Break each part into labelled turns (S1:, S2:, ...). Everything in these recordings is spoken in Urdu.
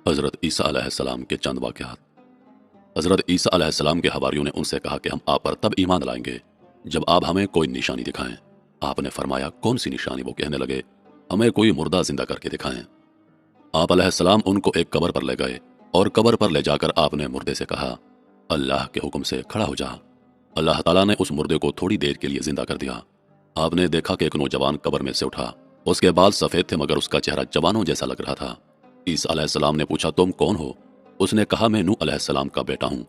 S1: حضرت عیسیٰ علیہ السلام کے چند واقعات۔ حضرت عیسیٰ علیہ السلام کے حواریوں نے ان سے کہا کہ ہم آپ پر تب ایمان لائیں گے جب آپ ہمیں کوئی نشانی دکھائیں۔ آپ نے فرمایا کون سی نشانی؟ وہ کہنے لگے ہمیں کوئی مردہ زندہ کر کے دکھائیں۔ آپ علیہ السلام ان کو ایک قبر پر لے گئے اور قبر پر لے جا کر آپ نے مردے سے کہا اللہ کے حکم سے کھڑا ہو جا۔ اللہ تعالیٰ نے اس مردے کو تھوڑی دیر کے لیے زندہ کر دیا۔ آپ نے دیکھا کہ ایک نوجوان قبر میں سے اٹھا۔ اس کے بال سفید تھے مگر اس کا چہرہ جوانوں جیسا لگ رہا تھا۔ عیسیٰ علیہ السلام نے پوچھا تم کون ہو؟ اس نے کہا میں نوح علیہ السلام کا بیٹا ہوں۔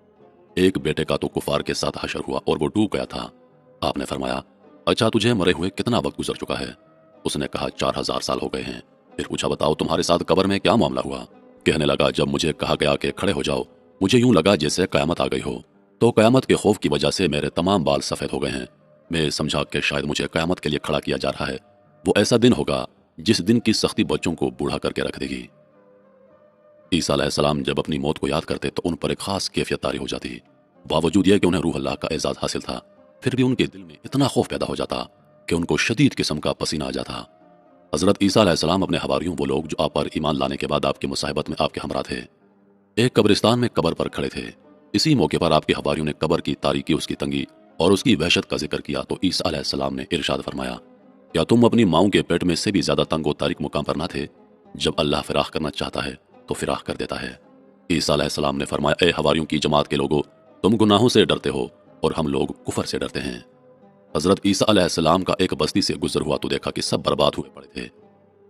S1: ایک بیٹے کا تو کفار کے ساتھ حشر ہوا اور وہ ڈوب گیا تھا۔ آپ نے فرمایا اچھا تجھے مرے ہوئے کتنا وقت گزر چکا ہے؟ اس نے کہا 4000 سال ہو گئے ہیں۔ پھر پوچھا بتاؤ تمہارے ساتھ قبر میں کیا معاملہ ہوا؟ کہنے لگا جب مجھے کہا گیا کہ کھڑے ہو جاؤ مجھے یوں لگا جیسے قیامت آ گئی ہو، تو قیامت کے خوف کی وجہ سے میرے تمام بال سفید ہو گئے ہیں۔ میں سمجھا کہ شاید مجھے قیامت کے لیے کھڑا کیا جا رہا ہے۔ وہ ایسا دن ہوگا جس دن کی سختی بچوں کو بوڑھا کر کے رکھ دے گی۔ عیسیٰ علیہ السلام جب اپنی موت کو یاد کرتے تو ان پر ایک خاص کیفیت طاری ہو جاتی۔ باوجود یہ کہ انہیں روح اللہ کا اعزاز حاصل تھا، پھر بھی ان کے دل میں اتنا خوف پیدا ہو جاتا کہ ان کو شدید قسم کا پسینہ آ جاتا۔ حضرت عیسیٰ علیہ السلام اپنے حواریوں وہ لوگ جو آپ پر ایمان لانے کے بعد آپ کی مصاحبت میں آپ کے ہمراہ تھے، ایک قبرستان میں قبر پر کھڑے تھے۔ اسی موقع پر آپ کے حواریوں نے قبر کی تاریکی، اس کی تنگی اور اس کی وحشت کا ذکر کیا تو عیسیٰ علیہ السلام نے ارشاد فرمایا کیا تم اپنی ماؤں کے پیٹ میں سے بھی زیادہ تنگ و تاریک مقام پر نہ تھے؟ جب اللہ فراخ کرنا چاہتا ہے تو فراخ کر دیتا ہے۔ عیسیٰ علیہ السلام نے فرمایا اے حواریوں کی جماعت کے لوگوں، تم گناہوں سے ڈرتے ہو اور ہم لوگ کفر سے ڈرتے ہیں۔ حضرت عیسیٰ علیہ السلام کا ایک بستی سے گزر ہوا تو دیکھا کہ سب برباد ہوئے پڑے تھے۔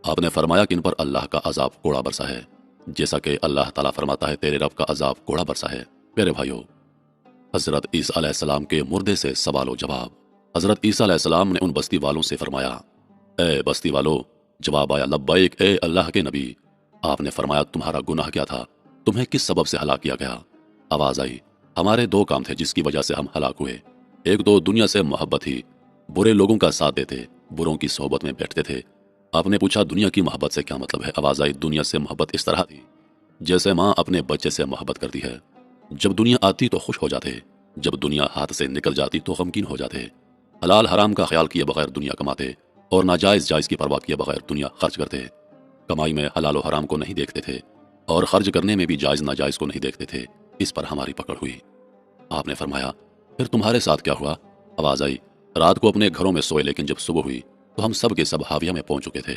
S1: آپ نے فرمایا کہ ان پر اللہ کا عذاب کوڑا برسا ہے، جیسا کہ اللہ تعالیٰ فرماتا ہے تیرے رب کا عذاب کوڑا برسا ہے۔ میرے بھائیو، حضرت عیسیٰ علیہ السلام کے مردے سے سوال و جواب۔ حضرت عیسیٰ علیہ السلام نے ان بستی والوں سے فرمایا اے بستی والو، جواب آیا لبیک اے اللہ کے نبی۔ آپ نے فرمایا تمہارا گناہ کیا تھا؟ تمہیں کس سبب سے ہلاک کیا گیا؟ آواز آئی ہمارے دو کام تھے جس کی وجہ سے ہم ہلاک ہوئے۔ ایک تو دنیا سے محبت ہی، برے لوگوں کا ساتھ دیتے، بروں کی صحبت میں بیٹھتے تھے۔ آپ نے پوچھا دنیا کی محبت سے کیا مطلب ہے؟ آواز آئی دنیا سے محبت اس طرح تھی جیسے ماں اپنے بچے سے محبت کرتی ہے۔ جب دنیا آتی تو خوش ہو جاتے، جب دنیا ہاتھ سے نکل جاتی تو غمگین ہو جاتے۔ حلال حرام کا خیال کیے بغیر دنیا کماتے اور ناجائز جائز کی پرواہ کیے بغیر دنیا خرچ کرتے۔ کمائی میں حلال و حرام کو نہیں دیکھتے تھے اور خرچ کرنے میں بھی جائز ناجائز کو نہیں دیکھتے تھے۔ اس پر ہماری پکڑ ہوئی۔ آپ نے فرمایا پھر تمہارے ساتھ کیا ہوا؟ آواز آئی رات کو اپنے گھروں میں سوئے لیکن جب صبح ہوئی تو ہم سب کے سب حاویہ میں پہنچ چکے تھے۔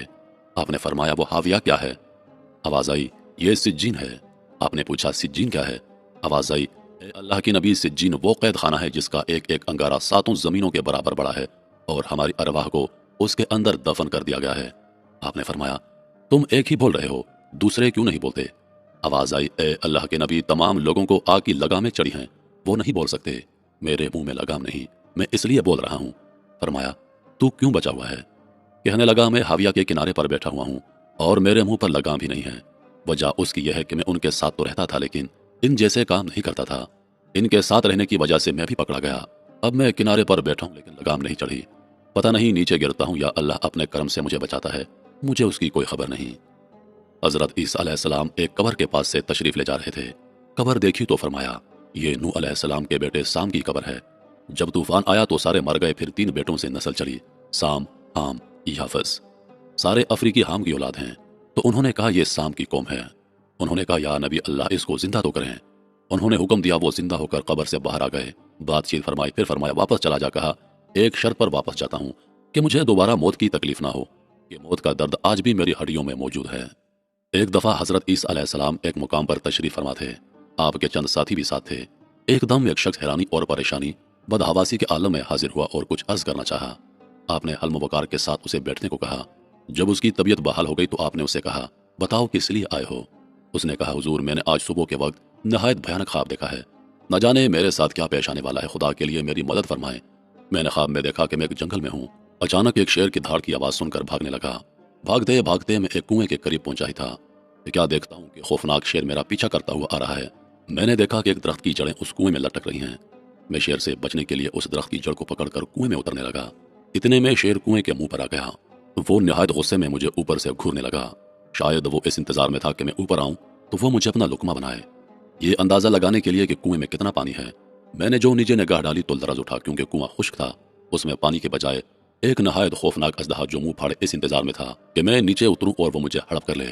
S1: آپ نے فرمایا وہ حاویہ کیا ہے؟ آواز آئی یہ سجین ہے۔ آپ نے پوچھا سجین کیا ہے؟ آواز آئی اے اللہ کی نبی سجین وہ قید خانہ ہے جس کا ایک ایک انگارہ 7 زمینوں کے برابر بڑا ہے اور ہماری ارواح کو اس کے اندر دفن کر دیا گیا ہے۔ آپ نے فرمایا تم ایک ہی بول رہے ہو، دوسرے کیوں نہیں بولتے؟ آواز آئی اے اللہ کے نبی تمام لوگوں کو آگ کی لگامیں چڑھی ہیں، وہ نہیں بول سکتے، میرے منہ میں لگام نہیں، میں اس لیے بول رہا ہوں۔ فرمایا تو کیوں بچا ہوا ہے؟ کہنے لگا میں حاویہ کے کنارے پر بیٹھا ہوا ہوں اور میرے منہ پر لگام بھی نہیں ہے۔ وجہ اس کی یہ ہے کہ میں ان کے ساتھ تو رہتا تھا لیکن ان جیسے کام نہیں کرتا تھا۔ ان کے ساتھ رہنے کی وجہ سے میں بھی پکڑا گیا۔ اب میں کنارے پر بیٹھا ہوں لیکن لگام نہیں چڑھی، پتہ نہیں نیچے گرتا ہوں یا اللہ اپنے کرم سے مجھے بچاتا ہے، مجھے اس کی کوئی خبر نہیں۔ حضرت عیسیٰ علیہ السلام ایک قبر کے پاس سے تشریف لے جا رہے تھے۔ قبر دیکھی تو فرمایا یہ نوح علیہ السلام کے بیٹے سام کی قبر ہے۔ جب طوفان آیا تو سارے مر گئے، پھر 3 بیٹوں سے نسل چلی، سام، حام، یافس۔ سارے افریقی حام کی اولاد ہیں۔ تو انہوں نے کہا یہ سام کی قوم ہے۔ انہوں نے کہا یا نبی اللہ اس کو زندہ تو کریں۔ انہوں نے حکم دیا، وہ زندہ ہو کر قبر سے باہر آ گئے، بات چیت فرمائی، پھر فرمایا واپس چلا جا۔ کہا ایک شرط پر واپس جاتا ہوں کہ مجھے دوبارہ موت کی تکلیف نہ ہو، یہ موت کا درد آج بھی میری ہڈیوں میں موجود ہے۔ ایک دفعہ حضرت عیسیٰ علیہ السلام ایک مقام پر تشریف فرما تھے، آپ کے چند ساتھی بھی ساتھ تھے۔ ایک دم ایک شخص حیرانی اور پریشانی بدحواسی کے عالم میں حاضر ہوا اور کچھ عرض کرنا چاہا۔ آپ نے حلم و وقار کے ساتھ اسے بیٹھنے کو کہا۔ جب اس کی طبیعت بحال ہو گئی تو آپ نے اسے کہا بتاؤ کس لیے آئے ہو؟ اس نے کہا حضور میں نے آج صبح کے وقت نہایت بھیانک خواب دیکھا ہے، نہ جانے میرے ساتھ کیا پیش آنے والا ہے، خدا کے لیے میری مدد فرمائیں۔ میں نے خواب میں دیکھا کہ میں ایک جنگل میں ہوں، اچانک ایک شیر کی دھاڑ کی آواز سن کر بھاگنے لگا۔ بھاگتے بھاگتے میں ایک کنویں کے قریب پہنچا ہی تھا کہ کیا دیکھتا ہوں کہ خوفناک شیر میرا پیچھا کرتا ہوا آ رہا ہے۔ میں نے دیکھا کہ ایک درخت کی جڑیں اس کنویں میں لٹک رہی ہیں۔ میں شیر سے بچنے کے لیے اس درخت کی جڑ کو پکڑ کر کنویں میں اترنے لگا۔ اتنے میں شیر کنویں کے منہ پر آ گیا۔ وہ نہایت غصے میں مجھے اوپر سے گھورنے لگا۔ شاید وہ اس انتظار میں تھا کہ میں اوپر آؤں تو وہ مجھے اپنا لقمہ بنائے، یہ اندازہ لگانے کے لیے کہ کنویں میں کتنا پانی ہے۔ میں نے جو نیچے نگاہ ڈالی تو لرز اٹھا کیونکہ کنواں خشک تھا، اس میں پانی کے بجائے ایک نہایت خوفناک اژدہا جو منہ پھاڑے اس انتظار میں تھا کہ میں نیچے اتروں اور وہ مجھے ہڑپ کر لے۔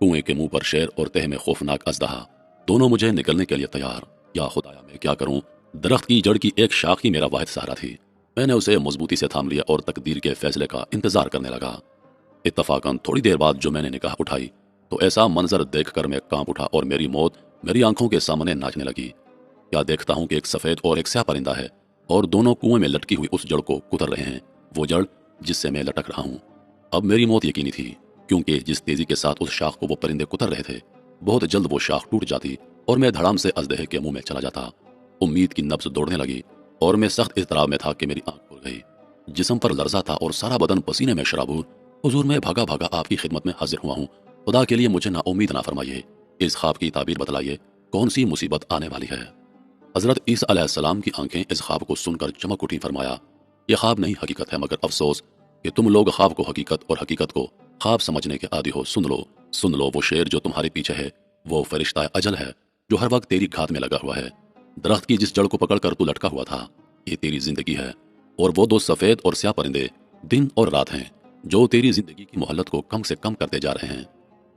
S1: کنویں کے منہ پر شیر اور تہ میں خوفناک اژدہا، دونوں مجھے نکلنے کے لیے تیار۔ یا خدایا میں کیا کروں؟ درخت کی جڑ کی ایک شاخ ہی میرا واحد سہارا تھی۔ میں نے اسے مضبوطی سے تھام لیا اور تقدیر کے فیصلے کا انتظار کرنے لگا۔ اتفاقاً تھوڑی دیر بعد جو میں نے نگاہ اٹھائی تو ایسا منظر دیکھ کر میں کانپ اٹھا اور میری موت میری آنکھوں کے سامنے ناچنے لگی۔ کیا دیکھتا ہوں کہ ایک سفید اور ایک سیاہ پرندہ ہے اور دونوں کنویں میں لٹکی ہوئی اس جڑ کو کتر رہے ہیں، وہ جڑ جس سے میں لٹک رہا ہوں۔ اب میری موت یقینی تھی، کیونکہ جس تیزی کے ساتھ اس شاخ کو وہ پرندے کتر رہے تھے، بہت جلد وہ شاخ ٹوٹ جاتی اور میں دھڑام سے اژدہے کے منہ میں چلا جاتا۔ امید کی نبض دوڑنے لگی اور میں سخت اضطراب میں تھا کہ میری آنکھ کھل گئی۔ جسم پر لرزہ تھا اور سارا بدن پسینے میں شرابور۔ حضور میں بھاگا بھاگا آپ کی خدمت میں حاضر ہوا ہوں۔ خدا کے لیے مجھے نا امید نہ فرمائیے، اس خواب کی تعبیر بتلائیے، کون سی مصیبت آنے والی ہے؟ حضرت عیسیٰ علیہ السلام کی آنکھیں اس خواب کو سن کر چمک اٹھی۔ فرمایا، یہ خواب نہیں حقیقت ہے، مگر افسوس کہ تم لوگ خواب کو حقیقت اور حقیقت کو خواب سمجھنے کے عادی ہو۔ سن لو وہ شیر جو تمہارے پیچھے ہے وہ فرشتہ اجل ہے جو ہر وقت تیری گھات میں لگا ہوا ہے۔ درخت کی جس جڑ کو پکڑ کر تو لٹکا ہوا تھا، یہ تیری زندگی ہے، اور وہ دو سفید اور سیاہ پرندے دن اور رات ہیں جو تیری زندگی کی مہلت کو کم سے کم کرتے جا رہے ہیں۔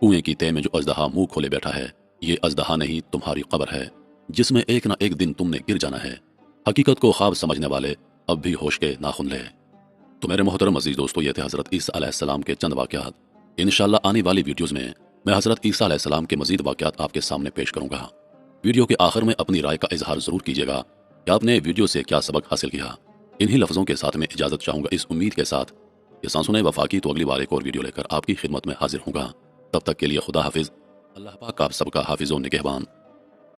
S1: کنویں کی تہ میں جو اژدہا منہ کھولے بیٹھا ہے، یہ اژدہا نہیں تمہاری قبر ہے، جس میں ایک نہ ایک دن تم نے گر جانا ہے۔ حقیقت کو خواب سمجھنے والے اب بھی ہوش کے ناخن لے۔ تو میرے محترم عزیز دوستو، یہ تھے حضرت عیسیٰ علیہ السلام کے چند واقعات۔ انشاءاللہ آنے والی ویڈیوز میں میں حضرت عیسیٰ علیہ السلام کے مزید واقعات آپ کے سامنے پیش کروں گا۔ ویڈیو کے آخر میں اپنی رائے کا اظہار ضرور کیجیے گا کہ آپ نے ویڈیو سے کیا سبق حاصل کیا۔ انہی لفظوں کے ساتھ میں اجازت چاہوں گا، اس امید کے ساتھ کہ سانسنے وفا کی تو اگلی بار ایک اور ویڈیو لے کر آپ کی خدمت میں حاضر ہوں گا۔ تب تک کے لیے خدا حافظ۔ اللہ پاک آپ سب کا حافظ و نگہبان۔